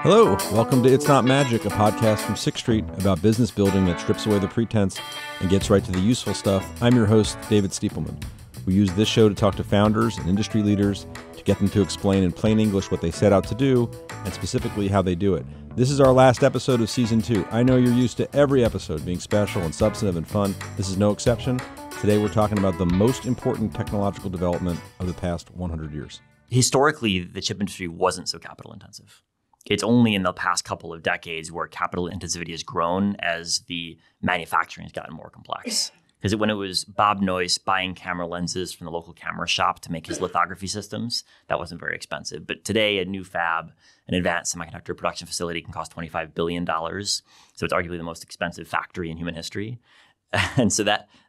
Hello, welcome to It's Not Magic, a podcast from 6th Street about business building that strips away the pretense and gets right to the useful stuff. I'm your host, David Stiepleman. We use this show to talk to founders and industry leaders to get them to explain in plain English what they set out to do and specifically how they do it. This is our last episode of Season 2. I know you're used to every episode being special and substantive and fun. This is no exception. Today we're talking about the most important technological development of the past 100 years. Historically, the chip industry wasn't so capital intensive. It's only in the past couple of decades where capital intensivity has grown as the manufacturing has gotten more complex. Because when it was Bob Noyce buying camera lenses from the local camera shop to make his lithography systems, that wasn't very expensive. But today, a new fab, an advanced semiconductor production facility can cost $25 billion. So it's arguably the most expensive factory in human history. And so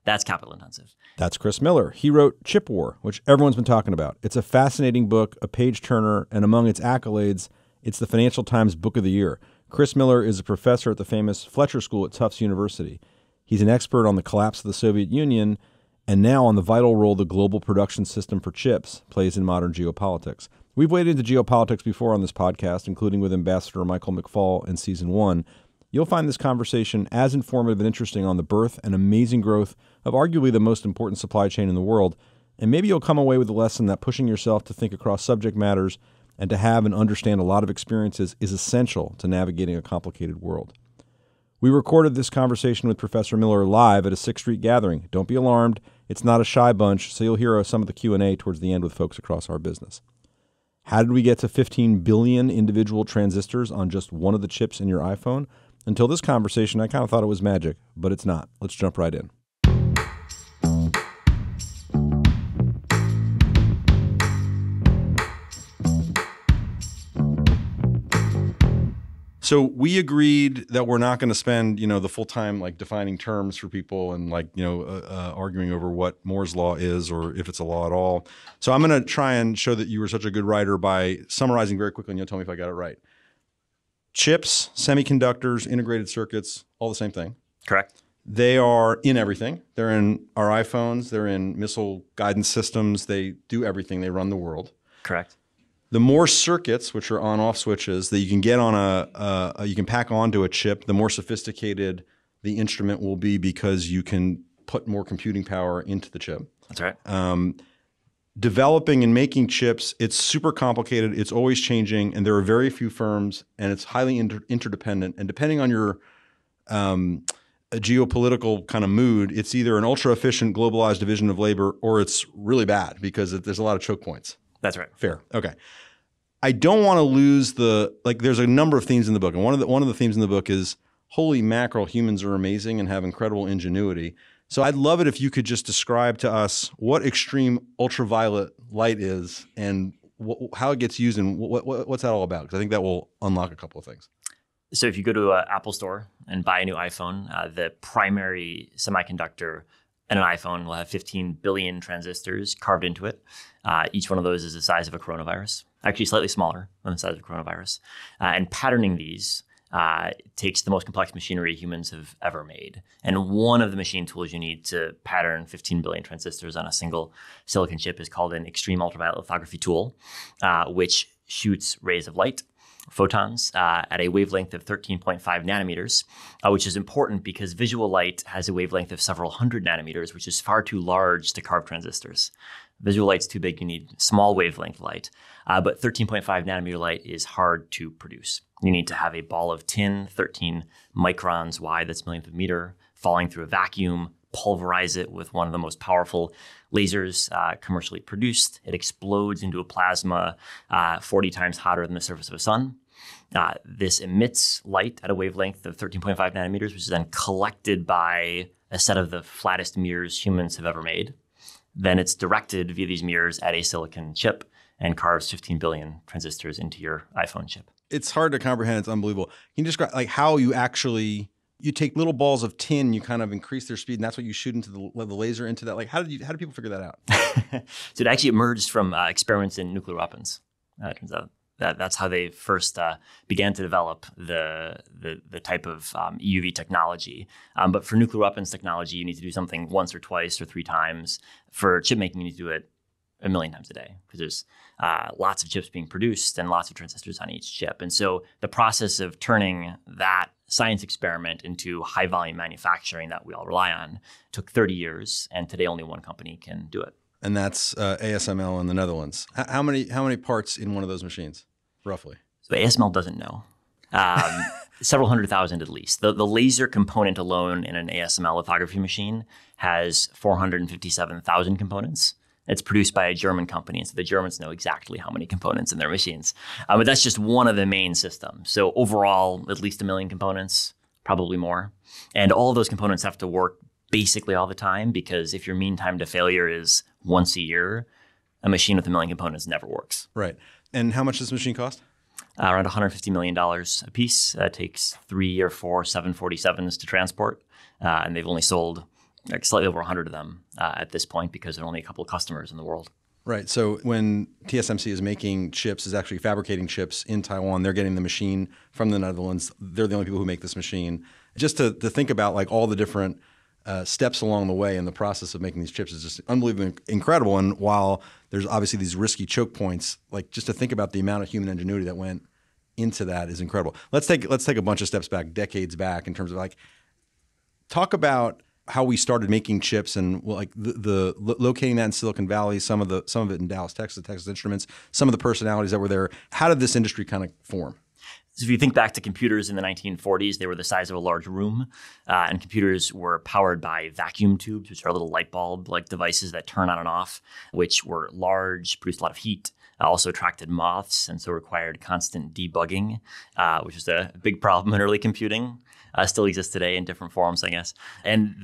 that's capital intensive. That's Chris Miller. He wrote Chip War, which everyone's been talking about. It's a fascinating book, a page-turner, and among its accolades, it's the Financial Times Book of the Year. Chris Miller is a professor at the famous Fletcher School at Tufts University. He's an expert on the collapse of the Soviet Union and now on the vital role the global production system for chips plays in modern geopolitics. We've waded into geopolitics before on this podcast, including with Ambassador Michael McFaul in Season 1. You'll find this conversation as informative and interesting on the birth and amazing growth of arguably the most important supply chain in the world. And maybe you'll come away with the lesson that pushing yourself to think across subject matters and to have and understand a lot of experiences is essential to navigating a complicated world. We recorded this conversation with Professor Miller live at a 6th Street gathering. Don't be alarmed. It's not a shy bunch, so you'll hear some of the Q&A towards the end with folks across our business. How did we get to 15 billion individual transistors on just one of the chips in your iPhone? Until this conversation, I kind of thought it was magic, but it's not. Let's jump right in. So we agreed that we're not going to spend, the full time defining terms for people and arguing over what Moore's law is or if it's a law at all. So I'm going to try and show that you were such a good writer by summarizing very quickly, and you'll tell me if I got it right. Chips, semiconductors, integrated circuits, all the same thing. Correct. They are in everything. They're in our iPhones. They're in missile guidance systems. They do everything. They run the world. Correct. The more circuits, which are on-off switches, that you can get on you can pack onto a chip, the more sophisticated the instrument will be because you can put more computing power into the chip. That's right. Developing and making chips, it's super complicated. It's always changing, and there are very few firms, and it's highly interdependent. And depending on your a geopolitical kind of mood, it's either an ultra-efficient globalized division of labor or it's really bad because there's a lot of choke points. That's right. Fair. Okay. I don't want to lose there's a number of themes in the book. And one of the themes in the book is, holy mackerel, humans are amazing and have incredible ingenuity. So I'd love it if you could just describe to us what extreme ultraviolet light is and how it gets used and what's that all about? Because I think that will unlock a couple of things. So if you go to an Apple store and buy a new iPhone, the primary semiconductor in an iPhone will have 15 billion transistors carved into it. Each one of those is the size of a coronavirus, actually slightly smaller than the size of a coronavirus. And patterning these takes the most complex machinery humans have ever made. And one of the machine tools you need to pattern 15 billion transistors on a single silicon chip is called an extreme ultraviolet lithography tool, which shoots rays of light, photons, at a wavelength of 13.5 nanometers, which is important because visual light has a wavelength of several hundred nanometers, which is far too large to carve transistors. Visual light's too big, you need small wavelength light, but 13.5 nanometer light is hard to produce. You need to have a ball of tin, 13 microns wide, that's millionth of a meter, falling through a vacuum, pulverize it with one of the most powerful lasers commercially produced. It explodes into a plasma 40 times hotter than the surface of a sun. This emits light at a wavelength of 13.5 nanometers, which is then collected by a set of the flattest mirrors humans have ever made. Then it's directed via these mirrors at a silicon chip and carves 15 billion transistors into your iPhone chip. It's hard to comprehend. It's unbelievable. Can you describe how you actually... You take little balls of tin, you kind of increase their speed, and that's what you shoot into the laser into that. How did people figure that out? So it actually emerged from experiments in nuclear weapons. It turns out that's how they first began to develop the type of EUV technology. But for nuclear weapons technology, you need to do something once or twice or three times. For chip making, you need to do it a million times a day because there's lots of chips being produced and lots of transistors on each chip. And so the process of turning that science experiment into high volume manufacturing that we all rely on took 30 years. And today only one company can do it. And that's ASML in the Netherlands. How many parts in one of those machines, roughly? So ASML doesn't know. Several 100,000 at least. The laser component alone in an ASML lithography machine has 457,000 components. It's produced by a German company, and so the Germans know exactly how many components in their machines. But that's just one of the main systems. So overall, at least 1 million components, probably more. And all of those components have to work basically all the time, because if your mean time to failure is once a year, a machine with 1 million components never works. Right. And how much does this machine cost? Around $150 million a piece. It takes 3 or 4 747s to transport, and they've only sold slightly over 100 of them at this point because there are only a couple of customers in the world. Right. So when TSMC is making chips, is actually fabricating chips in Taiwan, they're getting the machine from the Netherlands. They're the only people who make this machine. Just to think about like all the different steps along the way in the process of making these chips is just unbelievably incredible. And while there's obviously these risky choke points, like just to think about the amount of human ingenuity that went into that is incredible. Let's take a bunch of steps back, decades back, in terms of like talk about how we started making chips and like the locating that in Silicon Valley, some of it in Dallas, Texas Instruments, some of the personalities that were there. How did this industry kind of form? So if you think back to computers in the 1940s, they were the size of a large room, and computers were powered by vacuum tubes, which are little light bulb-like devices that turn on and off, which were large, produced a lot of heat, also attracted moths, and so required constant debugging, which was a big problem in early computing. Still exists today in different forms, I guess. And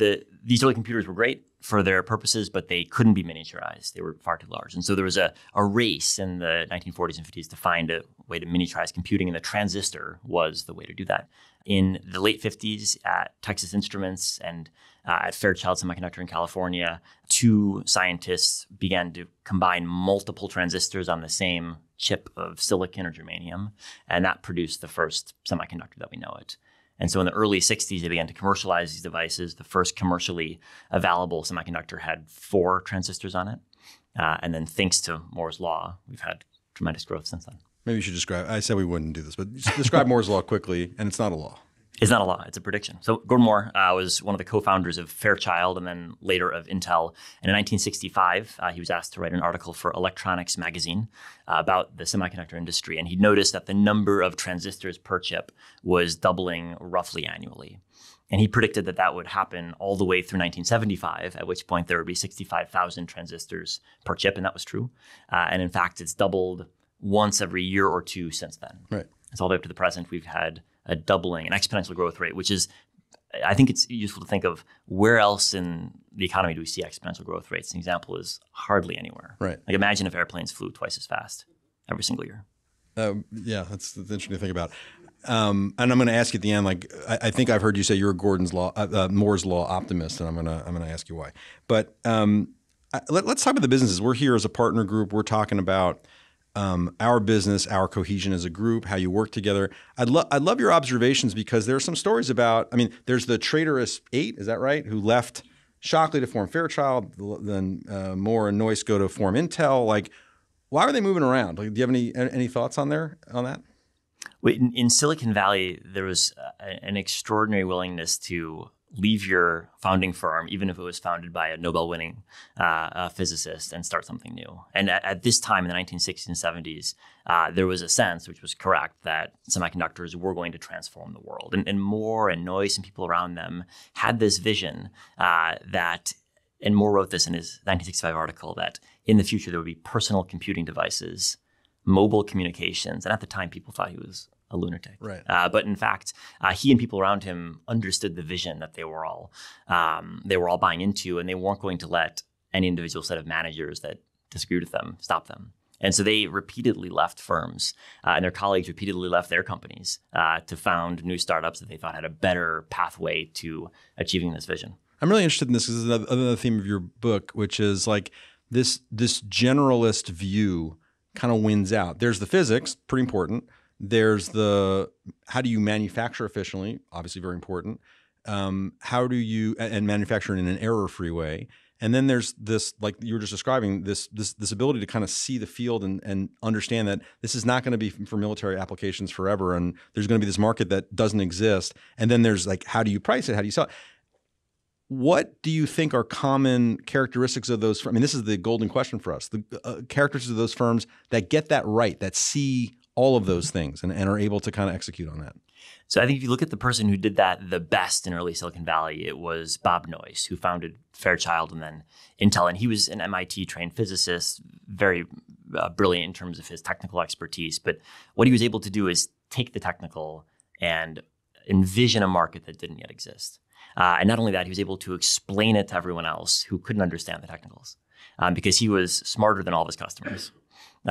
these early computers were great for their purposes, but they couldn't be miniaturized. They were far too large. And so there was a race in the 1940s and 50s to find a way to miniaturize computing, and the transistor was the way to do that. In the late 50s at Texas Instruments and at Fairchild Semiconductor in California, 2 scientists began to combine multiple transistors on the same chip of silicon or germanium, and that produced the first semiconductor that we know it. And so in the early 60s, they began to commercialize these devices. The first commercially available semiconductor had 4 transistors on it. And then thanks to Moore's law, we've had tremendous growth since then. Maybe you should describe, I said we wouldn't do this, but describe Moore's law quickly, and it's not a law. It's not a law, it's a prediction. So Gordon Moore was one of the co-founders of Fairchild and then later of Intel. And in 1965, he was asked to write an article for Electronics magazine about the semiconductor industry. And he noticed that the number of transistors per chip was doubling roughly annually. And he predicted that that would happen all the way through 1975, at which point there would be 65,000 transistors per chip, and that was true. And in fact, it's doubled once every year or two since then. Right. It's all the way up to the present. We've had a doubling, an exponential growth rate, which is, I think it's useful to think of where else in the economy do we see exponential growth rates? An example is hardly anywhere. Right. Like imagine if airplanes flew twice as fast every single year. Yeah, that's interesting to think about. And I'm going to ask you at the end, like I think I've heard you say you're a Moore's law optimist, and I'm going to ask you why. But let's talk about the businesses. We're here as a partner group. We're talking about our business, our cohesion as a group, how you work together. I'd love your observations, because there are some stories about, I mean, there's the traitorous 8, is that right, who left Shockley to form Fairchild, then Moore and Noyce go to form Intel. Like, why are they moving around? Like, do you have any thoughts on that? In Silicon Valley, there was an extraordinary willingness to leave your founding firm, even if it was founded by a Nobel-winning physicist, and start something new. And at this time in the 1960s and 70s, there was a sense, which was correct, that semiconductors were going to transform the world. And Moore and Noyce and people around them had this vision that, and Moore wrote this in his 1965 article, that in the future there would be personal computing devices, mobile communications, and at the time people thought he was a lunatic. Right. But in fact, he and people around him understood the vision that they were all buying into, and they weren't going to let any individual set of managers that disagreed with them stop them. And so they repeatedly left firms, and their colleagues repeatedly left their companies to found new startups that they thought had a better pathway to achieving this vision. I'm really interested in this because this is another theme of your book, which is like this generalist view kind of wins out. There's the physics, pretty important. There's the how do you manufacture efficiently, obviously very important. How do you and manufacture in an error-free way? And then there's this, like you were just describing, this ability to kind of see the field and understand that this is not going to be for military applications forever, and there's going to be this market that doesn't exist. And then there's like, how do you price it? How do you sell it? What do you think are common characteristics of those? I mean, this is the golden question for us. The characteristics of those firms that get that right, that see all of those things and are able to kind of execute on that. So I think if you look at the person who did that the best in early Silicon Valley, it was Bob Noyce, who founded Fairchild and then Intel. And he was an MIT-trained physicist, very brilliant in terms of his technical expertise. But what he was able to do is take the technical and envision a market that didn't yet exist. And not only that, he was able to explain it to everyone else who couldn't understand the technicals because he was smarter than all of his customers.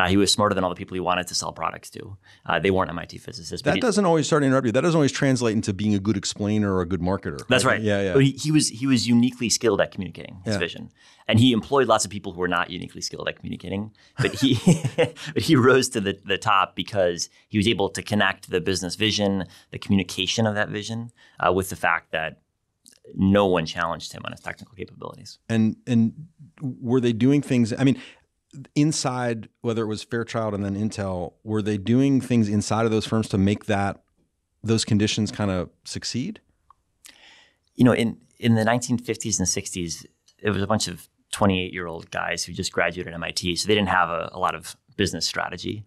He was smarter than all the people he wanted to sell products to. They weren't MIT physicists. That doesn't always, sorry to interrupt you, that doesn't always translate into being a good explainer or a good marketer. That's right. Yeah. But he was uniquely skilled at communicating his vision. And he employed lots of people who were not uniquely skilled at communicating. But he rose to the top because he was able to connect the business vision, the communication of that vision, with the fact that no one challenged him on his technical capabilities. And were they doing things, I mean, inside, whether it was Fairchild and then Intel, were they doing things inside of those firms to make those conditions kind of succeed? You know, in the 1950s and 60s, it was a bunch of 28-year-old guys who just graduated MIT, so they didn't have a lot of business strategy.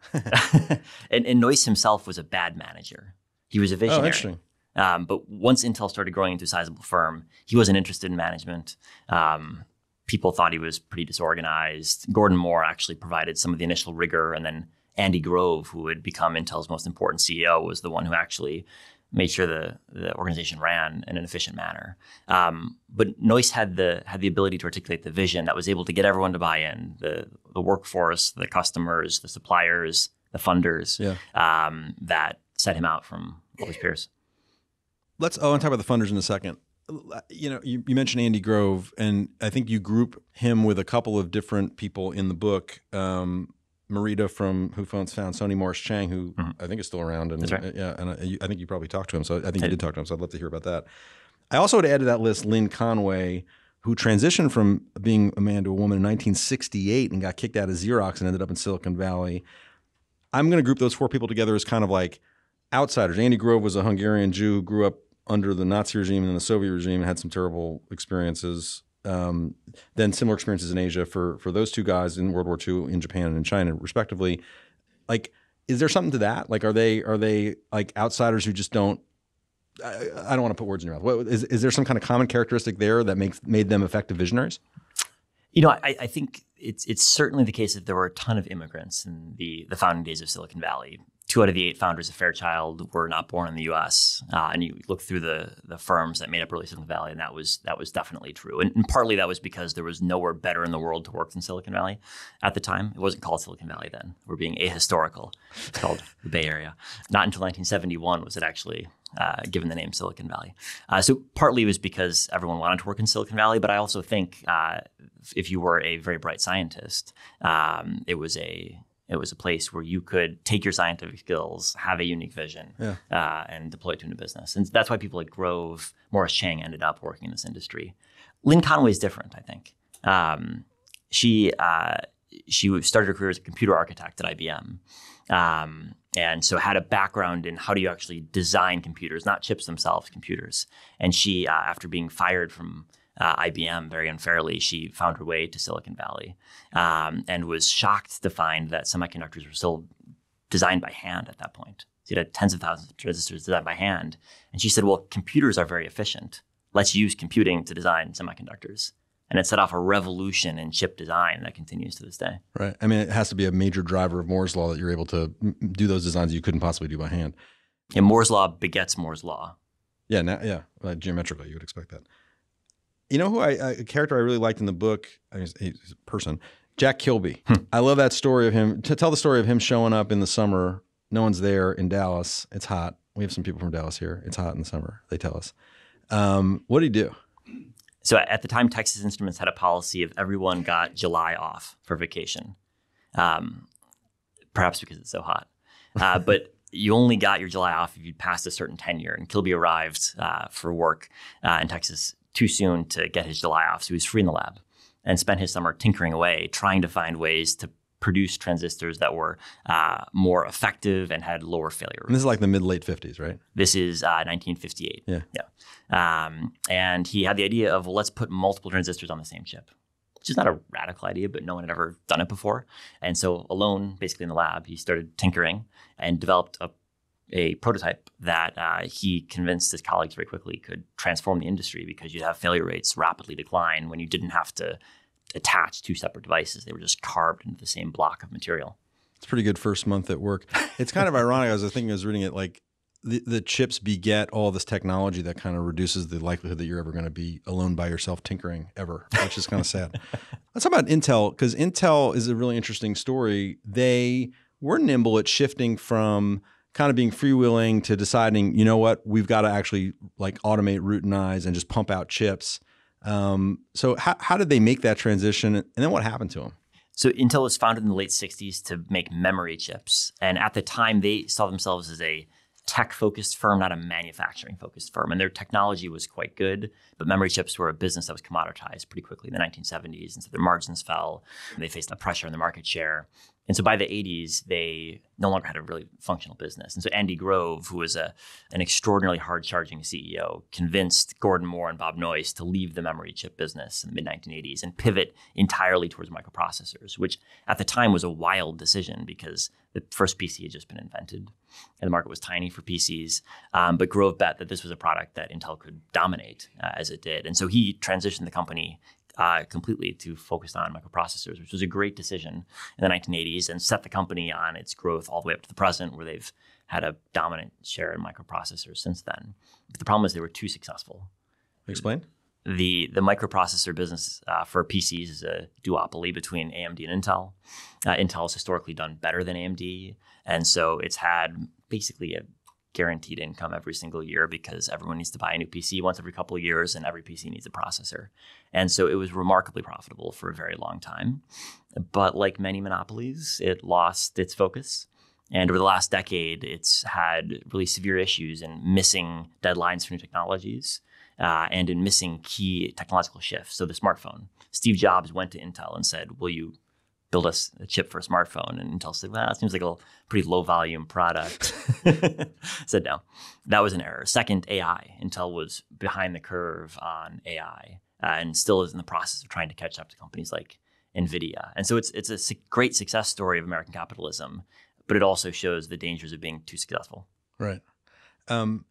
and Noyce himself was a bad manager. He was a visionary. Oh, interesting. But once Intel started growing into a sizable firm, he wasn't interested in management. People thought he was pretty disorganized. Gordon Moore actually provided some of the initial rigor, and then Andy Grove, who would become Intel's most important CEO, was the one who actually made sure the organization ran in an efficient manner. But Noyce had the ability to articulate the vision that was able to get everyone to buy in, the workforce, the customers, the suppliers, the funders, that set him out from all his peers. I want to talk about the funders in a second. You know, you mentioned Andy Grove, and I think you group him with a couple of different people in the book. Marita who found Sony Morris Chang, who I think is still around, and that's right. and I think you probably talked to him. So I think you did talk to him. So I'd love to hear about that. I also would add to that list Lynn Conway, who transitioned from being a man to a woman in 1968 and got kicked out of Xerox and ended up in Silicon Valley. I'm going to group those four people together as kind of like outsiders. Andy Grove was a Hungarian Jew, grew up under the Nazi regime and then the Soviet regime, and had some terrible experiences. Then similar experiences in Asia for those two guys in World War II in Japan and in China, respectively. Like, is there something to that? Like, are they like outsiders who just don't? I don't want to put words in your mouth. Is there some kind of common characteristic there that made them effective visionaries? You know, I think it's certainly the case that there were a ton of immigrants in the founding days of Silicon Valley. 2 out of the 8 founders of Fairchild were not born in the U.S. And you look through the firms that made up early Silicon Valley, and that was definitely true. And partly that was because there was nowhere better in the world to work than Silicon Valley at the time. It wasn't called Silicon Valley then. We're being ahistorical. It's called the Bay Area. Not until 1971 was it actually given the name Silicon Valley. So partly it was because everyone wanted to work in Silicon Valley, but I also think if you were a very bright scientist, it was a place where you could take your scientific skills, have a unique vision, and deploy it to a business. And that's why people like Grove, Morris Chang ended up working in this industry. Lynn Conway is different, I think. She started her career as a computer architect at IBM. And so had a background in how do you actually design computers, not chips themselves, computers. And she, after being fired from IBM very unfairly, she found her way to Silicon Valley and was shocked to find that semiconductors were still designed by hand at that point. So you had tens of thousands of transistors designed by hand. And she said, well, computers are very efficient. Let's use computing to design semiconductors. And it set off a revolution in chip design that continues to this day. Right. I mean, it has to be a major driver of Moore's law that you're able to do those designs you couldn't possibly do by hand. And Moore's law begets Moore's law. Yeah. Geometrically, you would expect that. You know who a character I really liked in the book, he's a person, Jack Kilby. I love that story of him. To tell the story of him showing up in the summer, no one's there in Dallas. It's hot. We have some people from Dallas here. It's hot in the summer, they tell us. What did he do? So at the time, Texas Instruments had a policy of everyone got July off for vacation, perhaps because it's so hot. But you only got your July off if you'd passed a certain tenure. And Kilby arrived for work in Texas too soon to get his July off, so he was free in the lab. and spent his summer tinkering away, trying to find ways to produce transistors that were more effective and had lower failure rates. And this is like the mid-late 50s, right? This is 1958. Yeah. And he had the idea of, well, let's put multiple transistors on the same chip, which is not a radical idea, but no one had ever done it before. And so alone, basically in the lab, he started tinkering and developed a prototype that he convinced his colleagues very quickly could transform the industry, because you'd have failure rates rapidly decline when you didn't have to attach two separate devices. They were just carved into the same block of material. It's a pretty good first month at work. It's kind of ironic. I was reading it, like the chips beget all this technology that kind of reduces the likelihood that you're ever going to be alone by yourself tinkering ever, which is kind of sad. Let's talk about Intel, because Intel is a really interesting story. They were nimble at shifting from kind of being freewheeling to deciding, you know what, we've got to actually like automate, routinize, and just pump out chips. So how did they make that transition, and then what happened to them? So Intel was founded in the late 60s to make memory chips. And at the time, they saw themselves as a tech-focused firm, not a manufacturing-focused firm. And their technology was quite good, but memory chips were a business that was commoditized pretty quickly in the 1970s. And so their margins fell. They faced a pressure in the market share. And so by the 80s, they no longer had a really functional business. And so Andy Grove, who was an extraordinarily hard-charging CEO, convinced Gordon Moore and Bob Noyce to leave the memory chip business in the mid-1980s and pivot entirely towards microprocessors, which at the time was a wild decision because the first PC had just been invented and the market was tiny for PCs. But Grove bet that this was a product that Intel could dominate as it did. And so he transitioned the company completely to focus on microprocessors, which was a great decision in the 1980s and set the company on its growth all the way up to the present, where they've had a dominant share in microprocessors since then. But the problem is they were too successful. Explain. The microprocessor business for PCs is a duopoly between AMD and Intel. Intel has historically done better than AMD, and so it's had basically a guaranteed income every single year because everyone needs to buy a new PC once every couple of years, and every PC needs a processor. And so it was remarkably profitable for a very long time. But like many monopolies, it lost its focus. And over the last decade, it's had really severe issues in missing deadlines for new technologies and in missing key technological shifts. So the smartphone. Steve Jobs went to Intel and said, will you build us a chip for a smartphone? And Intel said, well, it seems like a pretty low volume product. Said no. That was an error. Second, AI. Intel was behind the curve on AI and still is in the process of trying to catch up to companies like NVIDIA. And so it's a great success story of American capitalism, but it also shows the dangers of being too successful. Right. Can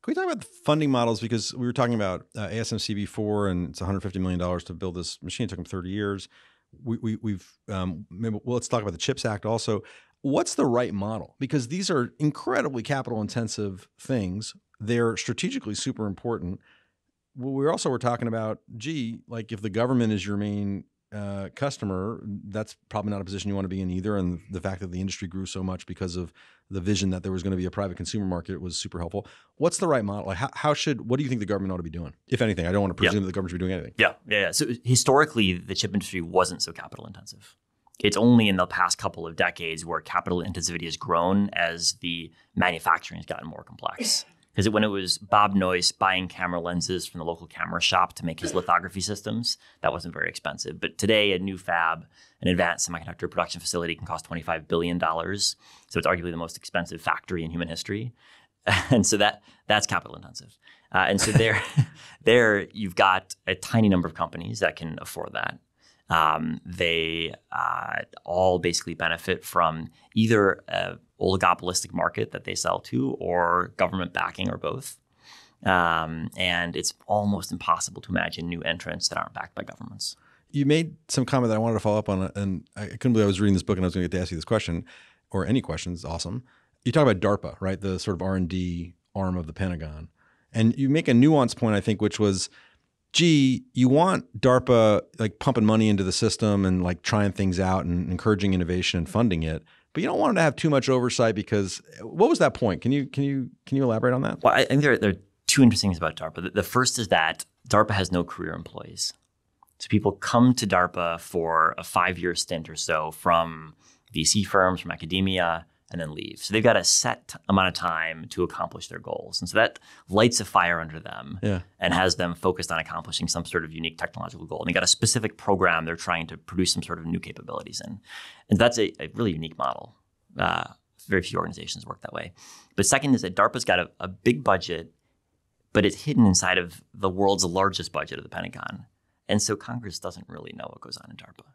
we talk about the funding models? Because we were talking about ASMC before, and it's $150 million to build this machine. It took them 30 years. Let's talk about the CHIPS Act also. What's the right model? Because these are incredibly capital intensive things. They're strategically super important. We're talking about, like if the government is your main customer, that's probably not a position you want to be in either. And the fact that the industry grew so much because of the vision that there was going to be a private consumer market was super helpful. What's the right model? Like what do you think the government ought to be doing? If anything, I don't want to presume that the government should be doing anything. Yeah. So historically, the chip industry wasn't so capital intensive. It's only in the past couple of decades where capital intensivity has grown as the manufacturing has gotten more complex. Because when it was Bob Noyce buying camera lenses from the local camera shop to make his lithography systems, that wasn't very expensive. But today, a new fab, an advanced semiconductor production facility, can cost $25 billion. So it's arguably the most expensive factory in human history. And so that's capital intensive. And so there you've got a tiny number of companies that can afford that. They all basically benefit from either an oligopolistic market that they sell to or government backing or both. And it's almost impossible to imagine new entrants that aren't backed by governments. You made some comment that I wanted to follow up on, and I couldn't believe I was reading this book and I was going to get to ask you this question, or any questions. Awesome. You talk about DARPA, right? The sort of R&D arm of the Pentagon. And you make a nuanced point, I think, which was, you want DARPA like pumping money into the system and like trying things out and encouraging innovation and funding it, but you don't want it to have too much oversight because what was that point? Can you elaborate on that? Well, I think there are two interesting things about DARPA. The first is that DARPA has no career employees. So people come to DARPA for a 5-year stint or so from VC firms, from academia, and then leave. So they've got a set amount of time to accomplish their goals. And so that lights a fire under them and has them focused on accomplishing some sort of unique technological goal. And they got a specific program they're trying to produce some sort of new capabilities in. And that's a really unique model. Very few organizations work that way. But second is that DARPA's got a big budget, but it's hidden inside of the world's largest budget of the Pentagon. And so Congress doesn't really know what goes on in DARPA.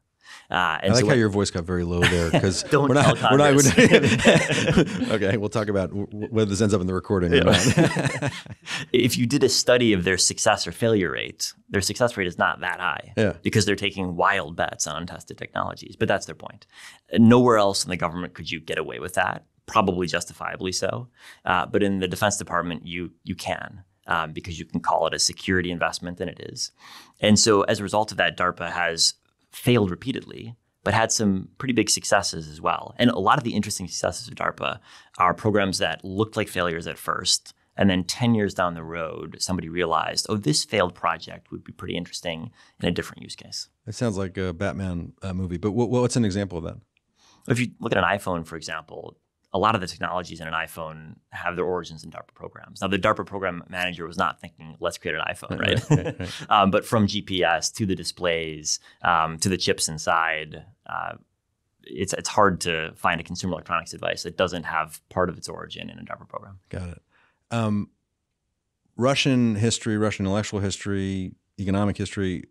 I like how your voice got very low there because we're not. Okay, we'll talk about whether this ends up in the recording or not. If you did a study of their success or failure rate, their success rate is not that high because they're taking wild bets on untested technologies. But that's their point. Nowhere else in the government could you get away with that, probably justifiably so. But in the Defense Department, you can. Because you can call it a security investment, and it is. And so as a result of that, DARPA has failed repeatedly, but had some pretty big successes as well. And a lot of the interesting successes of DARPA are programs that looked like failures at first, and then 10 years down the road, somebody realized, oh, this failed project would be pretty interesting in a different use case. It sounds like a Batman movie, but what's an example of that? If you look at an iPhone, for example, a lot of the technologies in an iPhone have their origins in DARPA programs. Now, the DARPA program manager was not thinking, let's create an iPhone, right? But from GPS to the displays, to the chips inside, it's hard to find a consumer electronics device that doesn't have part of its origin in a DARPA program. Got it. Russian history, Russian intellectual history, economic history,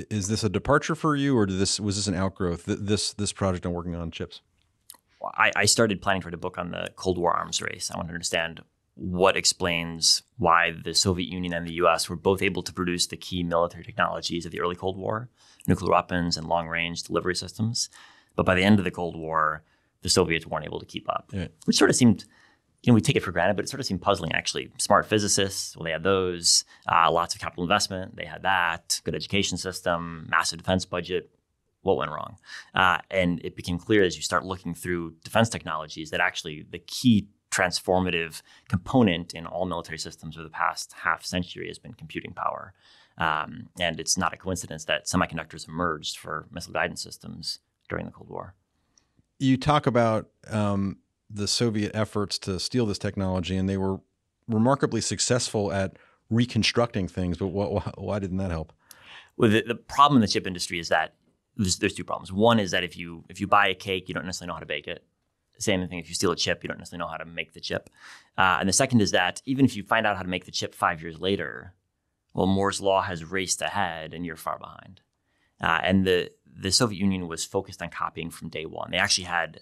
is this a departure for you, or was this an outgrowth, this project on working on chips? I started planning to write a book on the Cold War arms race. I want to understand what explains why the Soviet Union and the U.S. were both able to produce the key military technologies of the early Cold War, nuclear weapons and long-range delivery systems. But by the end of the Cold War, the Soviets weren't able to keep up, which sort of seemed, we take it for granted, but it sort of seemed puzzling, actually. Smart physicists, well, they had those. Lots of capital investment, they had that. Good education system, massive defense budget. What went wrong? And it became clear as you start looking through defense technologies that actually the key transformative component in all military systems over the past half century has been computing power. And it's not a coincidence that semiconductors emerged for missile guidance systems during the Cold War. You talk about the Soviet efforts to steal this technology, and they were remarkably successful at reconstructing things, but why didn't that help? Well, the problem in the chip industry is that there's two problems. One is that if you buy a cake, you don't necessarily know how to bake it. Same thing if you steal a chip, you don't necessarily know how to make the chip. And the second is that even if you find out how to make the chip 5 years later, well, Moore's law has raced ahead and you're far behind. And the Soviet Union was focused on copying from day one. They actually had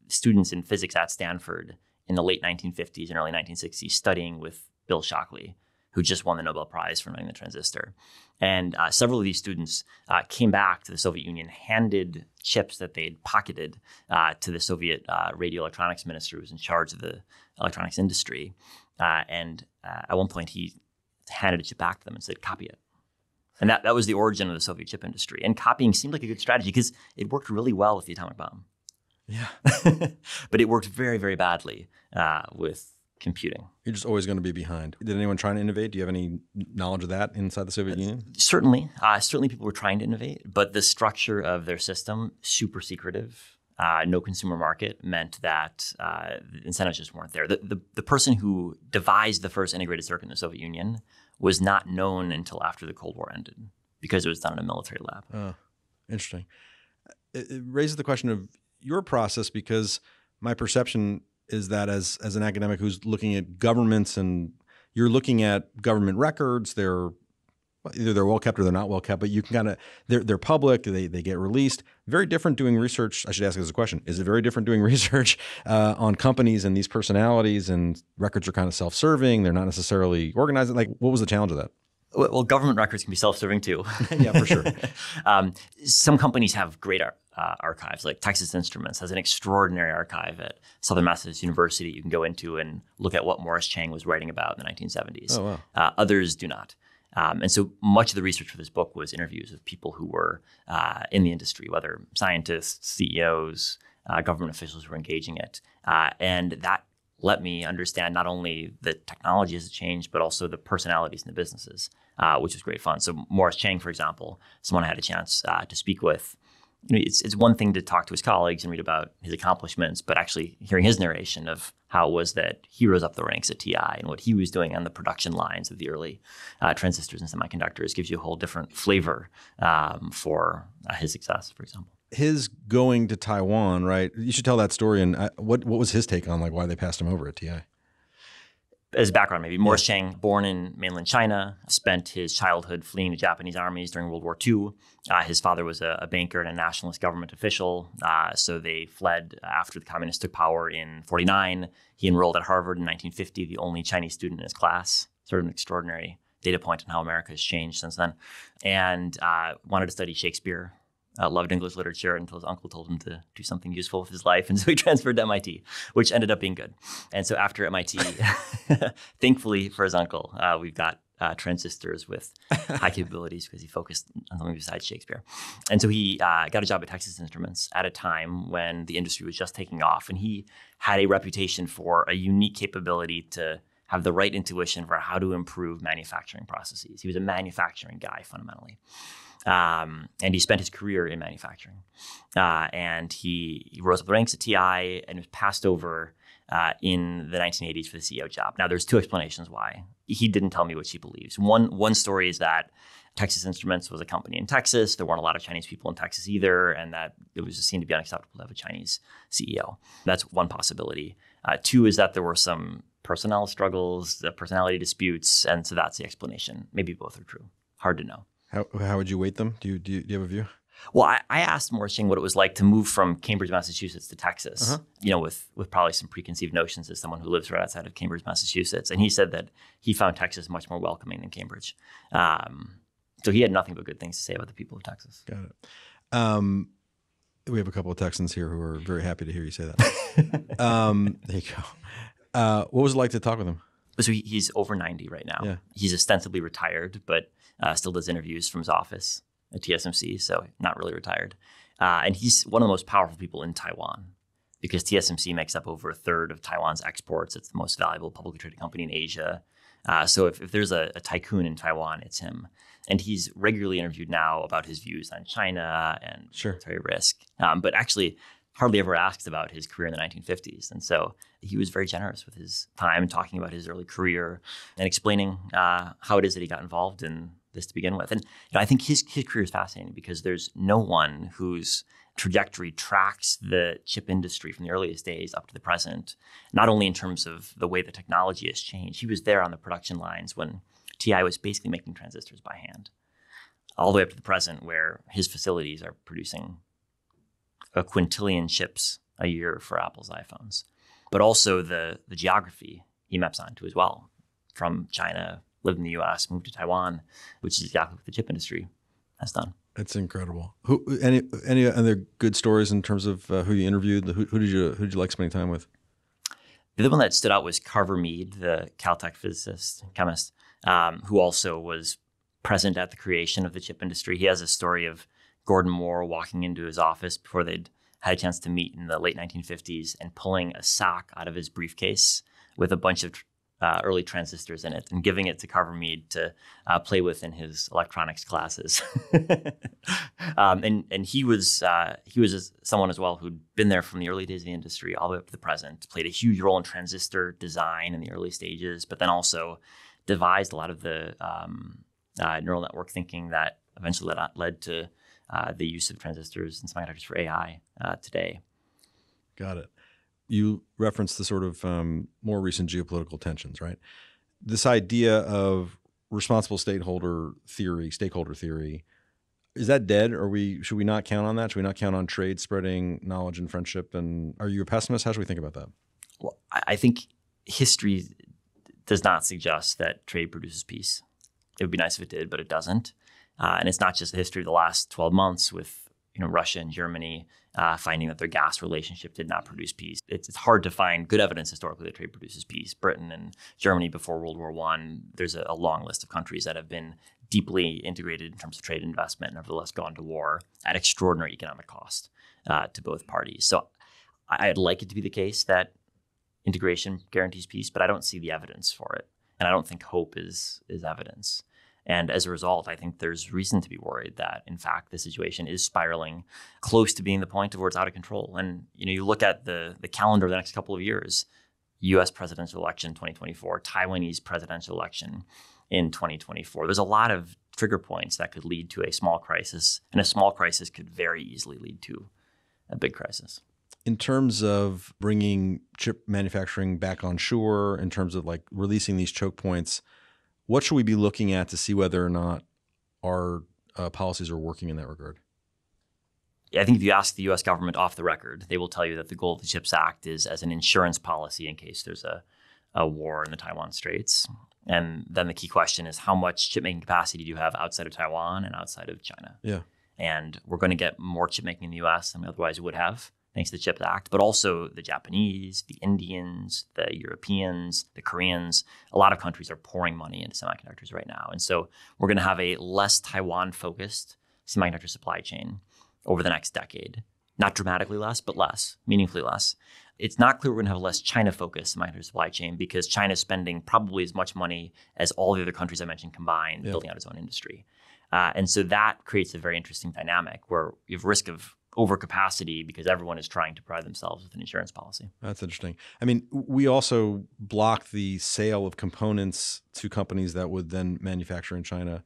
students in physics at Stanford in the late 1950s and early 1960s studying with Bill Shockley, who just won the Nobel Prize for inventing the transistor. And several of these students came back to the Soviet Union, handed chips that they had pocketed to the Soviet radio electronics minister who was in charge of the electronics industry. And at one point, he handed a chip back to them and said, copy it. And that was the origin of the Soviet chip industry. And copying seemed like a good strategy because it worked really well with the atomic bomb. Yeah. But it worked very, very badly with computing. You're just always going to be behind. Did anyone try to innovate? Do you have any knowledge of that inside the Soviet Union? Certainly. Certainly people were trying to innovate, but the structure of their system, super secretive, no consumer market, meant that incentives just weren't there. The person who devised the first integrated circuit in the Soviet Union was not known until after the Cold War ended because it was done in a military lab. Oh, interesting. It raises the question of your process, because my perception is that as an academic who's looking at governments, and you're looking at government records, they're either they're well kept or they're not well kept, but you can kind of, they're public, they get released. Very different doing research. I should ask this as a question. Is it very different doing research on companies and these personalities, and records are kind of self-serving? They're not necessarily organized. Like, what was the challenge of that? Well, government records can be self-serving too. Yeah, for sure. Some companies have great archives, like Texas Instruments has an extraordinary archive at Southern Massachusetts University you can go into and look at what Morris Chang was writing about in the 1970s. Oh, wow. Others do not. And so much of the research for this book was interviews with people who were in the industry, whether scientists, CEOs, government officials who were engaging it. And that let me understand not only the technology as it changed, but also the personalities in the businesses, which was great fun. So Morris Chang, for example, someone I had a chance to speak with, it's one thing to talk to his colleagues and read about his accomplishments, but actually hearing his narration of how it was that he rose up the ranks at TI and what he was doing on the production lines of the early transistors and semiconductors gives you a whole different flavor for his success, for example. His going to Taiwan, right? You should tell that story. And what was his take on why they passed him over at TI? As background, maybe Morris Chang, born in mainland China, spent his childhood fleeing the Japanese armies during World War II. His father was a banker and a nationalist government official, so they fled after the communists took power in 1949. He enrolled at Harvard in 1950, the only Chinese student in his class. Sort of an extraordinary data point on how America has changed since then. And wanted to study Shakespeare. Loved English literature until his uncle told him to do something useful with his life. And so he transferred to MIT, which ended up being good. And so after MIT, thankfully for his uncle, we've got transistors with high capabilities because he focused on something besides Shakespeare. And so he got a job at Texas Instruments at a time when the industry was just taking off. And he had a reputation for a unique capability to have the right intuition for how to improve manufacturing processes. He was a manufacturing guy fundamentally. And he spent his career in manufacturing. And he rose up the ranks at TI and was passed over in the 1980s for the CEO job. Now, there's two explanations why. He didn't tell me which he believes. One story is that Texas Instruments was a company in Texas. There weren't a lot of Chinese people in Texas either, and that it was seen to be unacceptable to have a Chinese CEO. That's one possibility. Two is that there were some personnel struggles, personality disputes, and so that's the explanation. Maybe both are true. Hard to know. How would you weight them? Do you have a view? Well, I asked Morris Chang what it was like to move from Cambridge, Massachusetts to Texas, with probably some preconceived notions as someone who lives right outside of Cambridge, Massachusetts. And he said that he found Texas much more welcoming than Cambridge. So he had nothing but good things to say about the people of Texas. Got it. We have a couple of Texans here who are very happy to hear you say that. There you go. What was it like to talk with him? So he's over 90 right now. Yeah. He's ostensibly retired, but still does interviews from his office at TSMC, so not really retired. And he's one of the most powerful people in Taiwan because TSMC makes up over a third of Taiwan's exports. It's the most valuable publicly traded company in Asia. So if there's a tycoon in Taiwan, it's him. And he's regularly interviewed now about his views on China and military risk, but actually hardly ever asked about his career in the 1950s. And so he was very generous with his time, talking about his early career and explaining how it is that he got involved in this to begin with. And I think his career is fascinating because there's no one whose trajectory tracks the chip industry from the earliest days up to the present, not only in terms of the way the technology has changed. He was there on the production lines when TI was basically making transistors by hand, all the way up to the present where his facilities are producing a quintillion chips a year for Apple's iPhones, but also the geography he maps onto as well. From China, lived in the U.S., moved to Taiwan, which is exactly what the chip industry has done. That's incredible. Any other good stories in terms of who you interviewed? Who did you like spending time with? The other one that stood out was Carver Mead, the Caltech physicist, chemist, who also was present at the creation of the chip industry. He has a story of Gordon Moore walking into his office before they'd had a chance to meet in the late 1950s and pulling a sock out of his briefcase with a bunch of early transistors in it and giving it to Carver Mead to play with in his electronics classes. And he was someone as well who'd been there from the early days of the industry all the way up to the present, played a huge role in transistor design in the early stages, but then also devised a lot of the neural network thinking that eventually led to the use of transistors and semiconductors for AI today. Got it. You referenced the sort of more recent geopolitical tensions, right? This idea of responsible stakeholder theory, is that dead? Should we not count on that? Should we not count on trade spreading knowledge and friendship? And are you a pessimist? How should we think about that? Well, I think history does not suggest that trade produces peace. It would be nice if it did, but it doesn't. And it's not just the history of the last 12 months with Russia and Germany finding that their gas relationship did not produce peace. It's hard to find good evidence historically that trade produces peace. Britain and Germany before World War I, there's a long list of countries that have been deeply integrated in terms of trade and investment and nevertheless gone to war at extraordinary economic cost to both parties. So I'd like it to be the case that integration guarantees peace, but I don't see the evidence for it. And I don't think hope is evidence. And as a result, I think there's reason to be worried that, in fact, the situation is spiraling close to being the point of where it's out of control. And you look at the calendar of the next couple of years, U.S. presidential election 2024, Taiwanese presidential election in 2024. There's a lot of trigger points that could lead to a small crisis, and a small crisis could very easily lead to a big crisis. In terms of bringing chip manufacturing back on shore, in terms of like releasing these choke points, what should we be looking at to see whether or not our policies are working in that regard? I think if you ask the U.S. government off the record, they will tell you that the goal of the CHIPS Act is as an insurance policy in case there's a war in the Taiwan Straits. And then the key question is, how much chip making capacity do you have outside of Taiwan and outside of China? Yeah. And we're going to get more chip making in the U.S. than we otherwise would have, thanks to the CHIPS Act, but also the Japanese, the Indians, the Europeans, the Koreans. A lot of countries are pouring money into semiconductors right now. And so we're going to have a less Taiwan-focused semiconductor supply chain over the next decade. Not dramatically less, but less, meaningfully less. It's not clear we're going to have a less China-focused semiconductor supply chain because China's spending probably as much money as all the other countries I mentioned combined, building out its own industry. And so that creates a very interesting dynamic where you have risk of overcapacity because everyone is trying to provide themselves with an insurance policy. That's interesting. I mean, we also block the sale of components to companies that would then manufacture in China.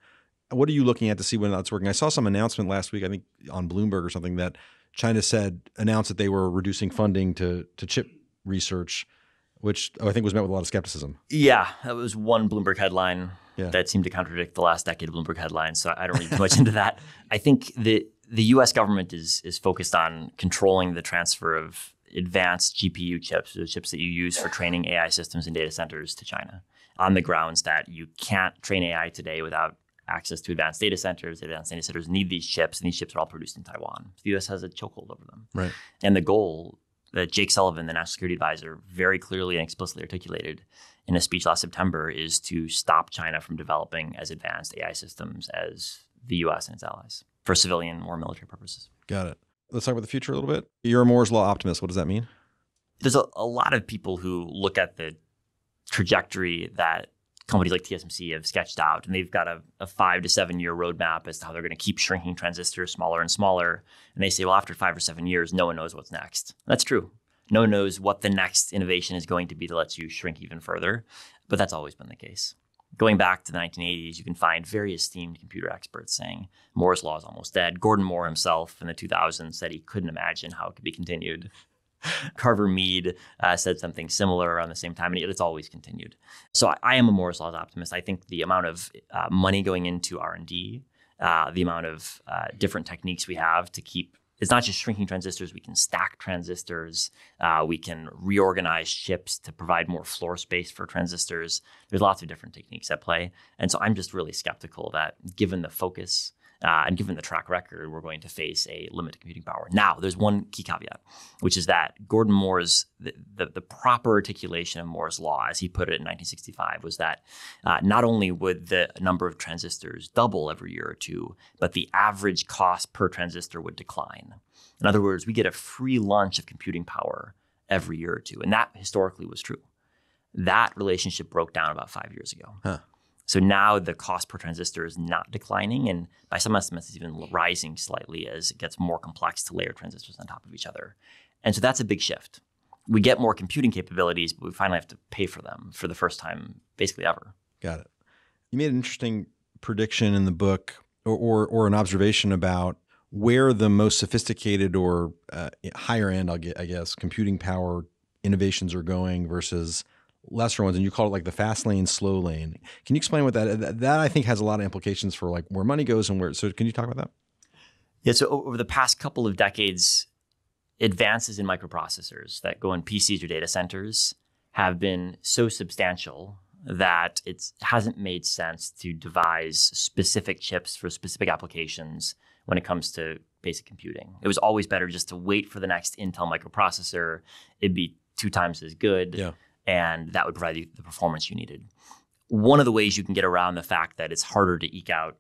What are you looking at to see when that's working? I saw some announcement last week, I think on Bloomberg or something, that China announced that they were reducing funding to chip research, which I think was met with a lot of skepticism. Yeah, that was one Bloomberg headline that seemed to contradict the last decade of Bloomberg headlines. So I don't read too much into that. I think the U.S. government is focused on controlling the transfer of advanced GPU chips, the chips that you use for training AI systems in data centers, to China, on the grounds that you can't train AI today without access to advanced data centers. Advanced data centers need these chips, and these chips are all produced in Taiwan. The U.S. has a chokehold over them. Right. And the goal that Jake Sullivan, the national security advisor, very clearly and explicitly articulated in a speech last September is to stop China from developing as advanced AI systems as the U.S. and its allies for civilian or military purposes. Got it. Let's talk about the future a little bit. You're a Moore's Law optimist. What does that mean? There's a lot of people who look at the trajectory that companies like TSMC have sketched out, and they've got a 5 to 7 year roadmap as to how they're going to keep shrinking transistors smaller and smaller. And they say, well, after 5 or 7 years, no one knows what's next. That's true. No one knows what the next innovation is going to be that lets you shrink even further. But that's always been the case. Going back to the 1980s, you can find very esteemed computer experts saying Moore's Law is almost dead. Gordon Moore himself in the 2000s said he couldn't imagine how it could be continued. Carver Mead said something similar around the same time, and it's always continued. So I am a Moore's Law optimist. I think the amount of money going into R&D, the amount of different techniques we have to keep, it's not just shrinking transistors, we can stack transistors, we can reorganize chips to provide more floor space for transistors. There's lots of different techniques at play. And so I'm just really skeptical that given the focus and given the track record, we're going to face a limit to computing power. Now, there's one key caveat, which is that Gordon Moore's, the proper articulation of Moore's Law, as he put it in 1965, was that not only would the number of transistors double every year or two, but the average cost per transistor would decline. In other words, we get a free lunch of computing power every year or two. And that historically was true. That relationship broke down about 5 years ago. Huh. So now the cost per transistor is not declining, and by some estimates, it's even rising slightly as it gets more complex to layer transistors on top of each other. And so that's a big shift. We get more computing capabilities, but we finally have to pay for them for the first time basically ever. Got it. You made an interesting prediction in the book or an observation about where the most sophisticated or higher end, I guess, computing power innovations are going versus lesser ones, and you call it like the fast lane, slow lane. Can you explain what that I think has a lot of implications for like where money goes and where, so can you talk about that? Yeah, so over the past couple of decades, advances in microprocessors that go in PCs or data centers have been so substantial that it hasn't made sense to devise specific chips for specific applications when it comes to basic computing. It was always better just to wait for the next Intel microprocessor. It'd be 2 times as good. Yeah. And that would provide you the performance you needed. One of the ways you can get around the fact that it's harder to eke out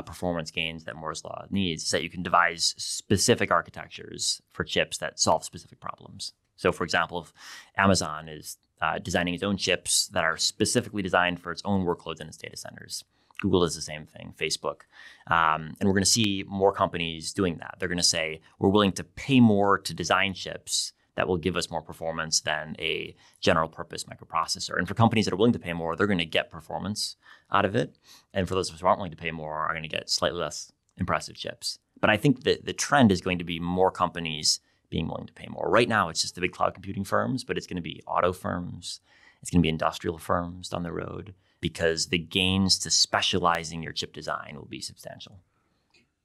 performance gains that Moore's Law needs is that you can devise specific architectures for chips that solve specific problems. So, for example, if Amazon is designing its own chips that are specifically designed for its own workloads in its data centers, Google does the same thing, Facebook. And we're going to see more companies doing that. They're going to say, we're willing to pay more to design chips that will give us more performance than a general purpose microprocessor. And for companies that are willing to pay more, they're going to get performance out of it. And for those of us who aren't willing to pay more, are going to get slightly less impressive chips. But I think that the trend is going to be more companies being willing to pay more. Right now, it's just the big cloud computing firms, but it's going to be auto firms. It's going to be industrial firms down the road, because the gains to specializing your chip design will be substantial.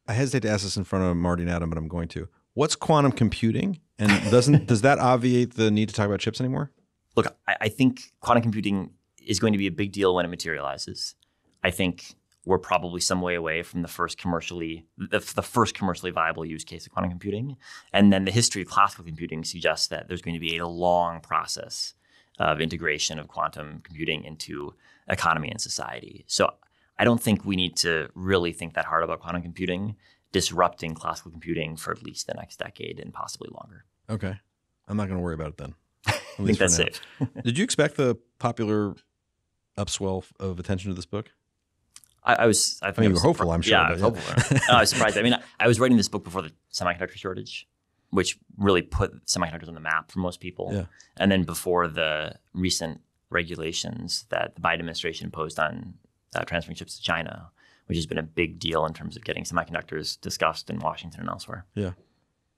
I hesitate to ask this in front of Marty and Adam, but I'm going to. What's quantum computing? And does that obviate the need to talk about chips anymore? Look, I think quantum computing is going to be a big deal when it materializes. I think we're probably some way away from the first commercially viable use case of quantum computing. And then the history of classical computing suggests that there's going to be a long process of integration of quantum computing into economy and society. So I don't think we need to really think that hard about quantum computing disrupting classical computing for at least the next decade and possibly longer. Okay. I'm not going to worry about it then. I think that's safe. Did you expect the popular upswell of attention to this book? I mean, you were hopeful, I'm sure. Yeah, I was hopeful. No, I was surprised. I mean, I was writing this book before the semiconductor shortage, which really put semiconductors on the map for most people. Yeah. And then before the recent regulations that the Biden administration imposed on transferring chips to China, which has been a big deal in terms of getting semiconductors discussed in Washington and elsewhere. Yeah.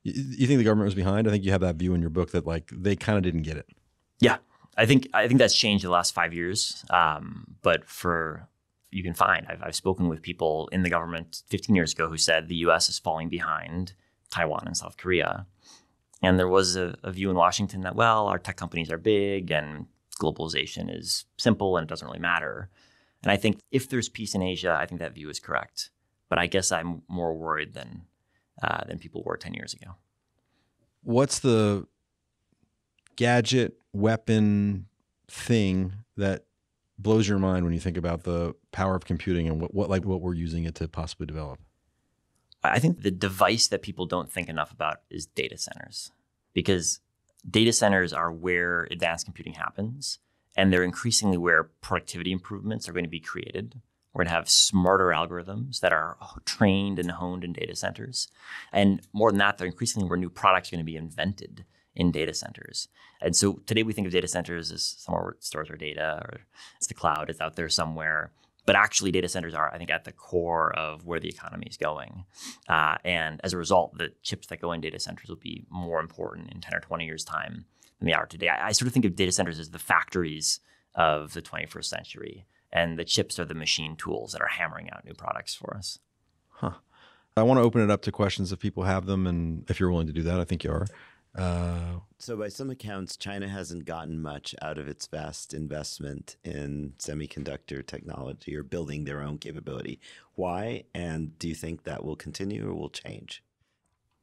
You think the government was behind? I think you have that view in your book that like they kind of didn't get it. Yeah. I think that's changed in the last 5 years. But you can find, I've spoken with people in the government 15 years ago who said the U.S. is falling behind Taiwan and South Korea. And there was a view in Washington that, well, our tech companies are big and globalization is simple and it doesn't really matter. And I think if there's peace in Asia, I think that view is correct. But I guess I'm more worried than people were 10 years ago. What's the gadget, weapon, thing that blows your mind when you think about the power of computing and what we're using it to possibly develop? I think the device that people don't think enough about is data centers, because data centers are where advanced computing happens, and they're increasingly where productivity improvements are going to be created. We're going to have smarter algorithms that are trained and honed in data centers. And more than that, they're increasingly where new products are going to be invented in data centers. And so today we think of data centers as somewhere where it stores our data, or it's the cloud, it's out there somewhere. But actually data centers are, I think, at the core of where the economy is going. And as a result, the chips that go in data centers will be more important in 10 or 20 years' time than they are today. I sort of think of data centers as the factories of the 21st century. And the chips are the machine tools that are hammering out new products for us. Huh. I want to open it up to questions if people have them. And if you're willing to do that, I think you are. So by some accounts, China hasn't gotten much out of its vast investment in semiconductor technology or building their own capability. Why? And do you think that will continue or will change?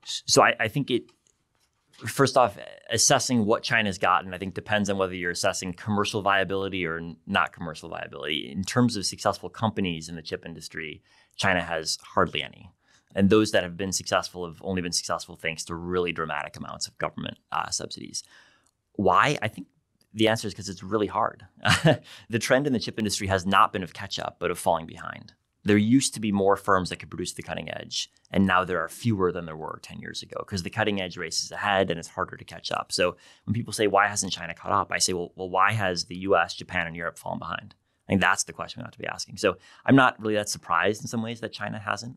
So I think first off, assessing what China's gotten, I think depends on whether you're assessing commercial viability or not commercial viability. In terms of successful companies in the chip industry, China has hardly any. And those that have been successful have only been successful thanks to really dramatic amounts of government subsidies. Why? I think the answer is because it's really hard. The trend in the chip industry has not been of catch up, but of falling behind. There used to be more firms that could produce the cutting edge, and now there are fewer than there were 10 years ago because the cutting edge race is ahead and it's harder to catch up. So when people say, why hasn't China caught up? I say, well, why has the US, Japan, and Europe fallen behind? I think that's the question we have to be asking. So I'm not really that surprised in some ways that China hasn't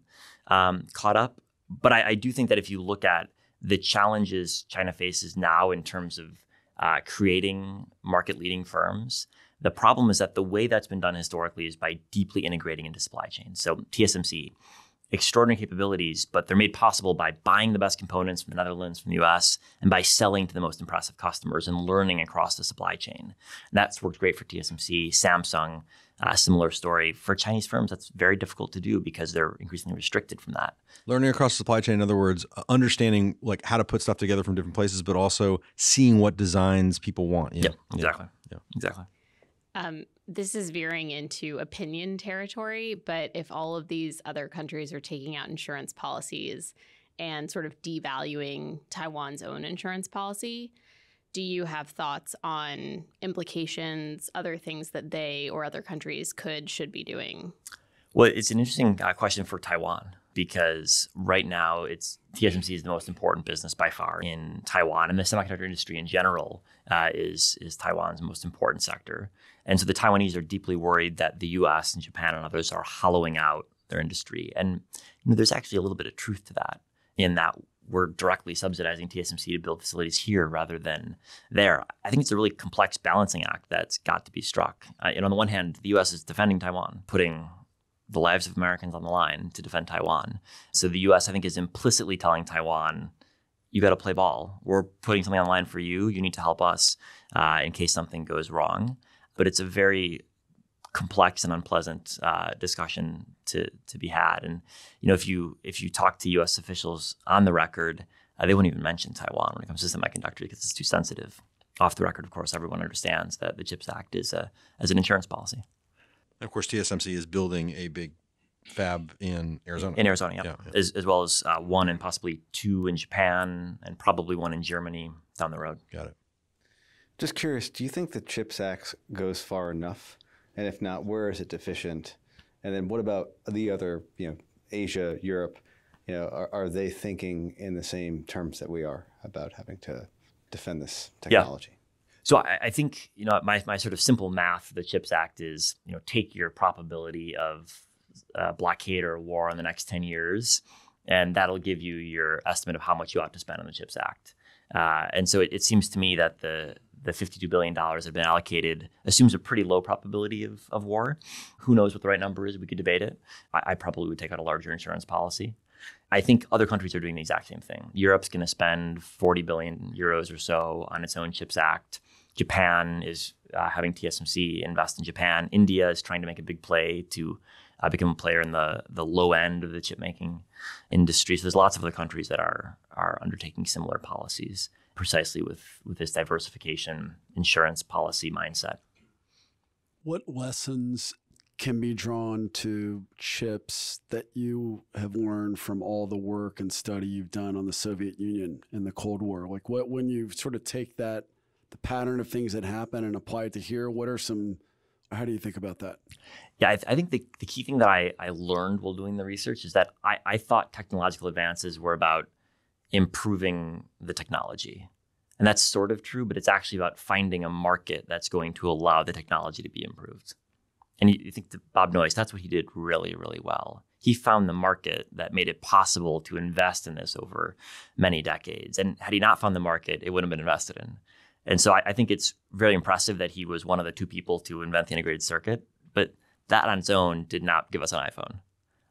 caught up. But I do think that if you look at the challenges China faces now in terms of creating market-leading firms, the problem is that the way that's been done historically is by deeply integrating into supply chains. So TSMC, extraordinary capabilities, but they're made possible by buying the best components from the Netherlands, from the US, and by selling to the most impressive customers and learning across the supply chain. That's worked great for TSMC, Samsung, similar story. For Chinese firms, that's very difficult to do because they're increasingly restricted from that. Learning across the supply chain, in other words, understanding like how to put stuff together from different places, but also seeing what designs people want. Yeah. Yep, exactly. Yeah. Exactly. This is veering into opinion territory, but if all of these other countries are taking out insurance policies and sort of devaluing Taiwan's own insurance policy, do you have thoughts on implications, other things that they or other countries should be doing? Well, it's an interesting question for Taiwan, because right now TSMC is the most important business by far in Taiwan, and the semiconductor industry in general is Taiwan's most important sector. And so the Taiwanese are deeply worried that the U.S. and Japan and others are hollowing out their industry. And there's actually a little bit of truth to that, in that we're directly subsidizing TSMC to build facilities here rather than there. I think it's a really complex balancing act that's got to be struck. And on the one hand, the U.S. is defending Taiwan, putting the lives of Americans on the line to defend Taiwan. So the U.S., I think, is implicitly telling Taiwan, you got to play ball. We're putting something on the line for you. You need to help us in case something goes wrong. But it's a very complex and unpleasant discussion to be had. And if you talk to U.S. officials on the record, they wouldn't even mention Taiwan when it comes to semiconductor because it's too sensitive. Off the record, of course, everyone understands that the CHIPS Act is as an insurance policy. And of course, TSMC is building a big fab in Arizona. In Arizona, yeah. As well as one and possibly two in Japan, and probably one in Germany down the road. Got it. Just curious, do you think the CHIPS Act goes far enough? And if not, where is it deficient? And then what about the other, Asia, Europe? Are they thinking in the same terms that we are about having to defend this technology? Yeah. So I think, my sort of simple math of the CHIPS Act is, take your probability of blockade or war in the next 10 years, and that'll give you your estimate of how much you ought to spend on the CHIPS Act. And so it seems to me that the $52 billion that have been allocated assumes a pretty low probability of war. Who knows what the right number is? We could debate it. I probably would take out a larger insurance policy. I think other countries are doing the exact same thing. Europe's going to spend 40 billion euros or so on its own CHIPS Act. Japan is having TSMC invest in Japan. India is trying to make a big play to become a player in the low end of the chip making industry. So there's lots of other countries that are undertaking similar policies, precisely with this diversification insurance policy mindset. What lessons can be drawn to chips that you have learned from all the work and study you've done on the Soviet Union in the Cold War? Like when you sort of take the pattern of things that happen and apply it to here, how do you think about that? Yeah, I think the key thing that I learned while doing the research is that I thought technological advances were about improving the technology. And that's sort of true, but it's actually about finding a market that's going to allow the technology to be improved. And you think that Bob Noyce, that's what he did really, really well. He found the market that made it possible to invest in this over many decades. And had he not found the market, it wouldn't have been invested in. And so I think it's very impressive that he was one of the two people to invent the integrated circuit, but that on its own did not give us an iPhone.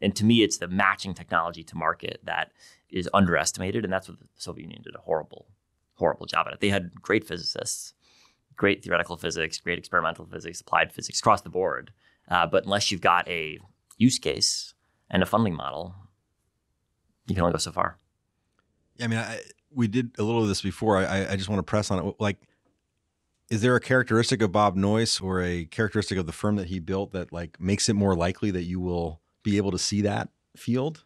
And to me, it's the matching technology to market that is underestimated, and that's what the Soviet Union did a horrible job at it. They had great physicists, great theoretical physics, great experimental physics, applied physics across the board. But unless you've got a use case and a funding model, you can only go so far. Yeah, I mean, we did a little of this before. I just want to press on it. Like, is there a characteristic of Bob Noyce or a characteristic of the firm that he built that like makes it more likely that you will be able to see that field?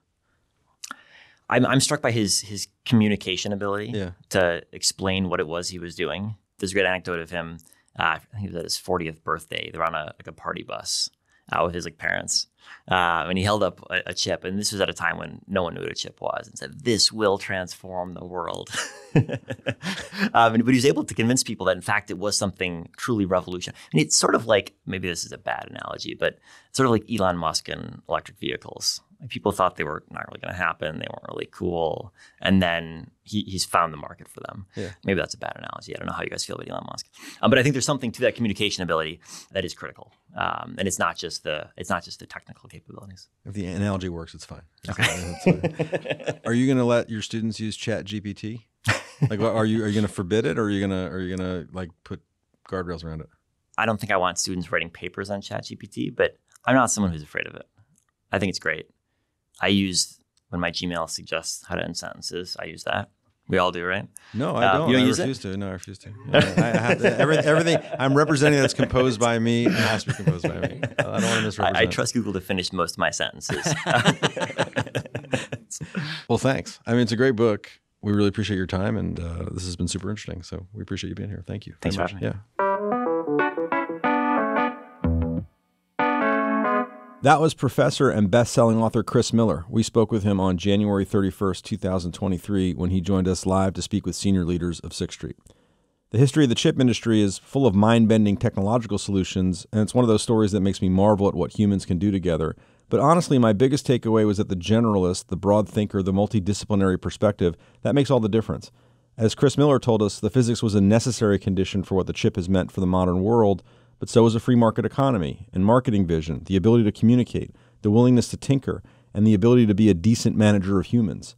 I'm struck by his communication ability to explain what it was he was doing. There's a great anecdote of him. I think it was at his 40th birthday. They were on a party bus with his parents. And he held up a chip. And this was at a time when no one knew what a chip was, and said, "This will transform the world." But he was able to convince people that, in fact, it was something truly revolutionary. I mean, it's sort of like, maybe this is a bad analogy, but sort of like Elon Musk and electric vehicles. People thought they were not really going to happen. They weren't really cool. And then he's found the market for them. Yeah. Maybe that's a bad analogy. I don't know how you guys feel about Elon Musk. But I think there's something to that communication ability that is critical. And it's not just the technical capabilities. If the analogy works, it's fine. Okay. It's fine. Are you going to let your students use ChatGPT? Like, are you going to forbid it, or are you going to like put guardrails around it? I don't think I want students writing papers on ChatGPT, but I'm not someone who's afraid of it. I think it's great. I use, when my Gmail suggests how to end sentences, I use that. We all do, right? No, I don't. I refuse to. No, I refuse to. I have to, everything I'm representing that's composed by me has to be composed by me. I don't want to misrepresent. I trust Google to finish most of my sentences. Well, thanks. I mean, it's a great book. We really appreciate your time, and this has been super interesting. So we appreciate you being here. Thank you. Thanks for having me. Yeah. That was professor and best-selling author Chris Miller. We spoke with him on January 31st, 2023, when he joined us live to speak with senior leaders of 6th Street. The history of the chip industry is full of mind-bending technological solutions, and it's one of those stories that makes me marvel at what humans can do together. But honestly, my biggest takeaway was that the generalist, the broad thinker, the multidisciplinary perspective, that makes all the difference. As Chris Miller told us, the physics was a necessary condition for what the chip has meant for the modern world, but so is a free market economy and marketing vision, the ability to communicate, the willingness to tinker, and the ability to be a decent manager of humans.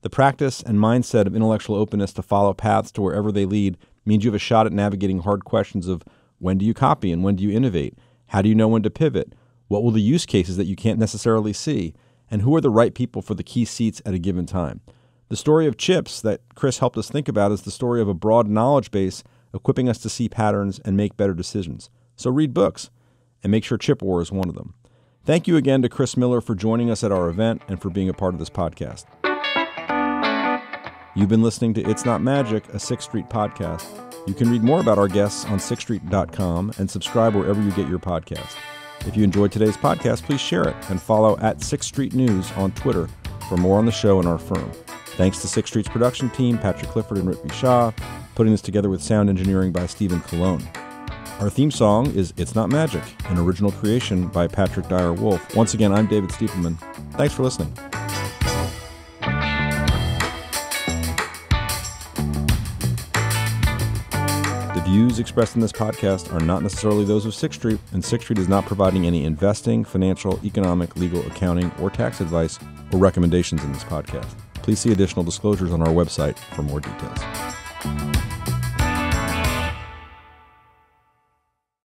The practice and mindset of intellectual openness to follow paths to wherever they lead means you have a shot at navigating hard questions of when do you copy and when do you innovate? How do you know when to pivot? What will the use cases that you can't necessarily see? And who are the right people for the key seats at a given time? The story of chips that Chris helped us think about is the story of a broad knowledge base equipping us to see patterns and make better decisions. So read books, and make sure Chip War is one of them. Thank you again to Chris Miller for joining us at our event and for being a part of this podcast. You've been listening to It's Not Magic, a 6th Street podcast. You can read more about our guests on 6thstreet.com and subscribe wherever you get your podcast. If you enjoyed today's podcast, please share it and follow at 6th Street News on Twitter for more on the show and our firm. Thanks to 6th Street's production team, Patrick Clifford and Ritvi Shah, putting this together with sound engineering by Stephen Colon. Our theme song is It's Not Magic, an original creation by Patrick Dyer-Wolf. Once again, I'm David Stiepleman. Thanks for listening. The views expressed in this podcast are not necessarily those of 6th Street, and 6th Street is not providing any investing, financial, economic, legal, accounting, or tax advice or recommendations in this podcast. Please see additional disclosures on our website for more details.